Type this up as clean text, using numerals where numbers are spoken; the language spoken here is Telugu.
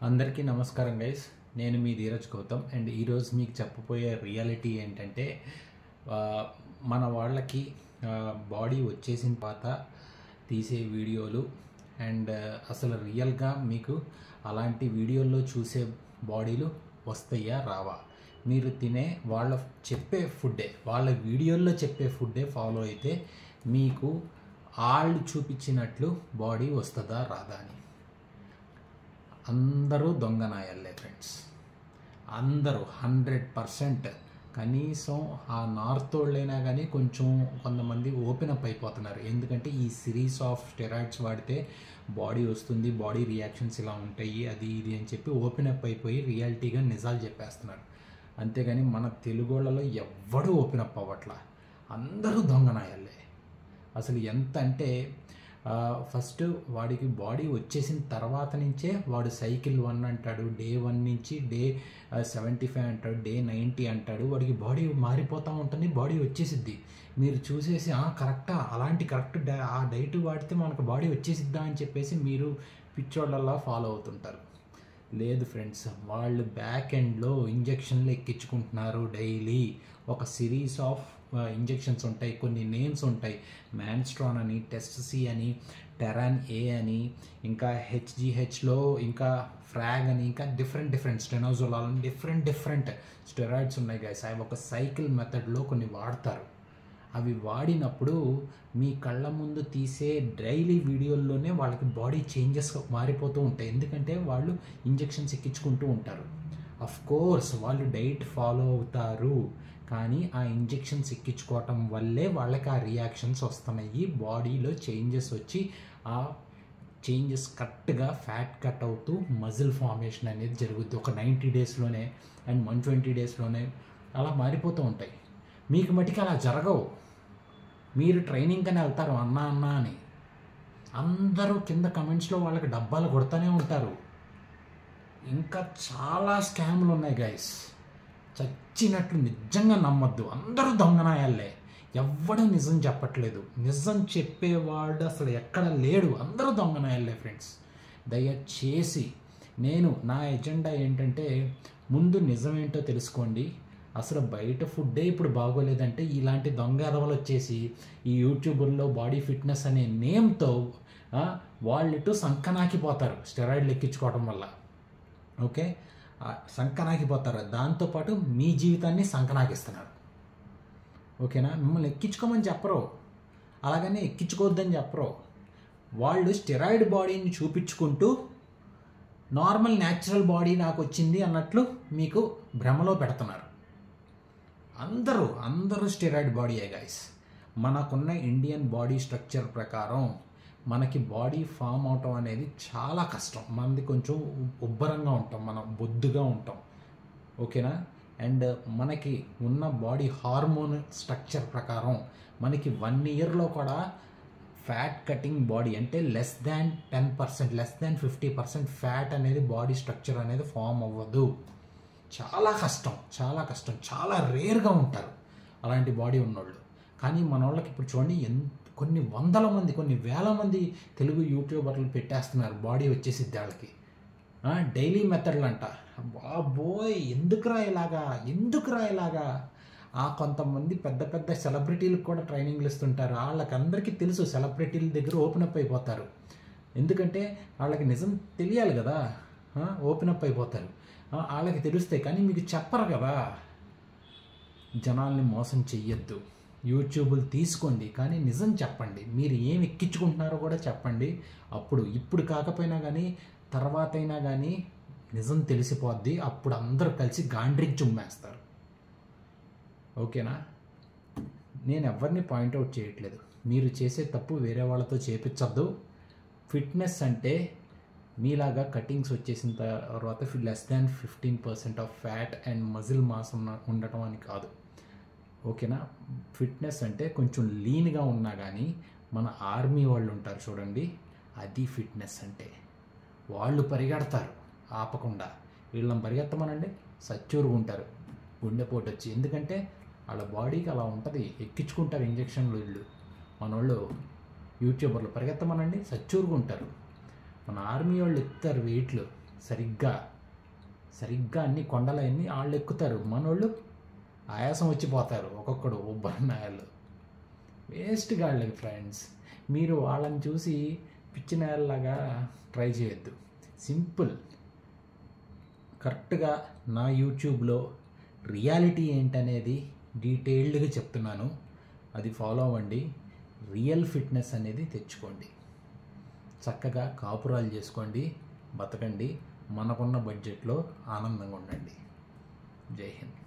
అందరికీ నమస్కారం గైస్. నేను మీ ధీరజ్ గౌతమ్ అండ్ ఈరోజు మీకు చెప్పబోయే రియాలిటీ ఏంటంటే ఆ, మన వాళ్ళకి బాడీ వచ్చేసిన తర్వాత తీసే వీడియోలు అండ్ అసలు రియల్గా మీకు అలాంటి వీడియోల్లో చూసే బాడీలు వస్తాయా రావా, మీరు తినే వాళ్ళ చెప్పే ఫుడ్డే, వాళ్ళ వీడియోల్లో చెప్పే ఫుడ్డే ఫాలో అయితే మీకు వాళ్ళు చూపించినట్లు బాడీ వస్తుందా రాదా అని. అందరూ దొంగనాయాలే ఫ్రెండ్స్, అందరూ 100%. కనీసం ఆ నార్త్ వాళ్ళైనా కానీ కొంచెం కొంతమంది ఓపెన్ అప్ అయిపోతున్నారు. ఎందుకంటే ఈ సిరీస్ ఆఫ్ స్టెరాయిడ్స్ వాడితే బాడీ వస్తుంది, బాడీ రియాక్షన్స్ ఇలా ఉంటాయి, అది ఇది అని చెప్పి ఓపెన్ అప్ అయిపోయి రియాలిటీగా నిజాలు చెప్పేస్తున్నారు. అంతేగాని మన తెలుగు వాళ్ళలో ఎవ్వడూ ఓపెన్ అప్ అవ్వట్లా, అందరూ దొంగనాయాలే. అసలు ఎంత అంటే ఫస్ట్ వాడికి బాడీ వచ్చేసిన తర్వాత నుంచే వాడు సైకిల్ 1 అంటాడు, డే 1 నుంచి డే 75 అంటాడు, డే 90 అంటాడు. వాడికి బాడీ మారిపోతూ ఉంటుంది, బాడీ వచ్చేసిద్ది. మీరు చూసేసి కరెక్టా, అలాంటి కరెక్ట్ ఆ డైట్ వాడితే మనకు బాడీ వచ్చేసిద్దా అని చెప్పేసి మీరు పిచ్చోళ్ళలా ఫాలో అవుతుంటారు. లేదు ఫ్రెండ్స్, వాళ్ళు బ్యాక్ ఎండ్లో ఇంజెక్షన్లు ఎక్కించుకుంటున్నారు. డైలీ ఒక సిరీస్ ఆఫ్ ఇంజెక్షన్స్ ఉంటాయి, కొన్ని నేమ్స్ ఉంటాయి. మ్యాన్స్ట్రాన్ అని, టెస్ట్ సి అని, టెరాన్ ఏ అని, ఇంకా హెచ్జిహెచ్లో ఇంకా ఫ్రాగ్ అని, ఇంకా డిఫరెంట్ స్టెనోజోలాల్ అని డిఫరెంట్ స్టెరాయిడ్స్ ఉన్నాయి గైస్. అవి ఒక సైకిల్ మెథడ్లో కొన్ని వాడతారు. అవి వాడినప్పుడు మీ కళ్ళ ముందు తీసే డైలీ వీడియోల్లోనే వాళ్ళకి బాడీ చేంజెస్ మారిపోతూ ఉంటాయి. ఎందుకంటే వాళ్ళు ఇంజెక్షన్స్ ఎక్కించుకుంటూ ఉంటారు. అఫ్ కోర్స్ వాళ్ళు డైట్ ఫాలో అవుతారు, కానీ ఆ ఇంజెక్షన్స్ ఎక్కించుకోవటం వల్లే వాళ్ళకి ఆ రియాక్షన్స్ వస్తున్నాయి. బాడీలో చేంజెస్ వచ్చి ఆ చేంజెస్ కరెక్ట్గా ఫ్యాట్ కట్ అవుతూ మజిల్ ఫార్మేషన్ అనేది జరుగుద్ది ఒక 90 డేస్లోనే అండ్ 120 డేస్లోనే అలా మారిపోతూ ఉంటాయి. మీకు మటుకు అలా జరగవు. మీరు ట్రైనింగ్ అని వెళ్తారు అన్నా అని, అందరూ కింద కమెంట్స్లో వాళ్ళకి డబ్బాలు కొడతానే ఉంటారు. ఇంకా చాలా స్కామ్లు ఉన్నాయి గైస్, చచ్చినట్లు నిజంగా నమ్మొద్దు. అందరూ దొంగనాయాలే, ఎవ్వడూ నిజం చెప్పట్లేదు. నిజం చెప్పేవాడు అసలు ఎక్కడ లేడు, అందరూ దొంగనాయాలే ఫ్రెండ్స్. దయచేసి నా ఎజెండా ఏంటంటే, ముందు నిజం ఏంటో తెలుసుకోండి. అసలు బయట ఫుడ్డే ఇప్పుడు బాగోలేదంటే ఇలాంటి దొంగ ఎదవలు వచ్చేసి ఈ యూట్యూబర్లో బాడీ ఫిట్నెస్ అనే నేమ్తో వాళ్ళు సంకనాకిపోతారు స్టెరాయిడ్లు ఎక్కించుకోవడం వల్ల. ఓకే, సంకనాకిపోతారు. దాంతోపాటు మీ జీవితాన్ని సంకనాకిస్తున్నారు. ఓకేనా, మిమ్మల్ని ఎక్కించుకోమని చెప్పరు, అలాగనే ఎక్కించుకోవద్దని చెప్పరు. వాళ్ళు స్టెరాయిడ్ బాడీని చూపించుకుంటూ నార్మల్ న్యాచురల్ బాడీ నాకు వచ్చింది అన్నట్లు మీకు భ్రమలో పెడుతున్నారు. అందరూ స్టెరాయిడ్ బాడీయే గైస్. మనకున్న ఇండియన్ బాడీ స్ట్రక్చర్ ప్రకారం మనకి బాడీ ఫామ్ అవటం అనేది చాలా కష్టం. మనది కొంచెం ఉబ్బరంగా ఉంటాం, మనం బొద్దుగా ఉంటాం. ఓకేనా, అండ్ మనకి ఉన్న బాడీ హార్మోన్ స్ట్రక్చర్ ప్రకారం మనకి 1 ఇయర్లో కూడా ఫ్యాట్ కటింగ్ బాడీ అంటే less than 10%, less than 50% fat అనేది బాడీ స్ట్రక్చర్ అనేది ఫామ్ అవ్వదు. చాలా కష్టం, చాలా రేర్గా ఉంటారు అలాంటి బాడీ ఉన్నోళ్ళు. కానీ మన వాళ్ళకి ఇప్పుడు చూడండి, కొన్ని వందల మంది, కొన్ని వేల మంది తెలుగు యూట్యూబర్లు పెట్టేస్తున్నారు బాడీ వచ్చేసిద్ది వాళ్ళకి. డైలీ మెథడ్లు అంట. బాబోయ్, ఎందుకురా ఇలాగా. కొంతమంది పెద్ద సెలబ్రిటీలకు కూడా ట్రైనింగ్లు ఇస్తుంటారు. వాళ్ళకందరికీ తెలుసు, సెలబ్రిటీల దగ్గర ఓపెన్ అప్ అయిపోతారు. ఎందుకంటే వాళ్ళకి నిజం తెలియాలి కదా, ఓపెన్ అప్ అయిపోతారు. వాళ్ళకి తెలుస్తాయి, కానీ మీకు చెప్పరు కదా. జనాల్ని మోసం చెయ్యొద్దు. యూట్యూబ్లు తీసుకోండి, కానీ నిజం చెప్పండి. మీరు ఏం ఎక్కించుకుంటున్నారో కూడా చెప్పండి. ఇప్పుడు కాకపోయినా కానీ తర్వాత అయినా కానీ నిజం తెలిసిపోద్ది. అప్పుడు అందరూ కలిసి గాండ్రికి చుమ్మేస్తారు. ఓకేనా, నేను ఎవరిని పాయింట్అవుట్ చేయట్లేదు. మీరు చేసే తప్పు వేరే వాళ్ళతో చేపించద్దు. ఫిట్నెస్ అంటే మీలాగా కటింగ్స్ వచ్చేసిన తర్వాత less than 15% of fat and muscle mass ఉండటం అని కాదు. ఓకేనా, ఫిట్నెస్ అంటే కొంచెం లీన్గా ఉన్నా కానీ మన ఆర్మీ వాళ్ళు ఉంటారు చూడండి, అది ఫిట్నెస్ అంటే. వాళ్ళు పరిగెడతారు ఆపకుండా, వీళ్ళని పరిగెత్తమనండి సచ్చూరుగుంటారు, గుండెపోటు వచ్చి. ఎందుకంటే వాళ్ళ బాడీకి అలా ఉంటుంది, ఎక్కించుకుంటారు ఇంజక్షన్లు. మనోళ్ళు యూట్యూబర్లు పరిగెత్తమనండి సచ్చూరుగుంటారు. మన ఆర్మీ వాళ్ళు ఎత్తారు వెయిట్లు, సరిగ్గా అన్ని కొండలన్నీ వాళ్ళు ఎక్కుతారు, మనోళ్ళు ఆయాసం వచ్చిపోతారు, ఒక్కొక్కడు ఉబ్బన్నాయాలు. Waste గాళ్ళకి friends. మీరు వాళ్ళని చూసి పిచ్చినాయల్లాగా ట్రై చేయొద్దు. సింపుల్, కరెక్ట్గా నా యూట్యూబ్లో రియాలిటీ ఏంటనేది డీటెయిల్డ్గా చెప్తున్నాను, అది ఫాలో అవ్వండి. రియల్ ఫిట్నెస్ అనేది తెచ్చుకోండి. చక్కగా కాపురాలు చేసుకోండి, బతకండి, మనకున్న బడ్జెట్లో ఆనందంగా ఉండండి. జై హింద్.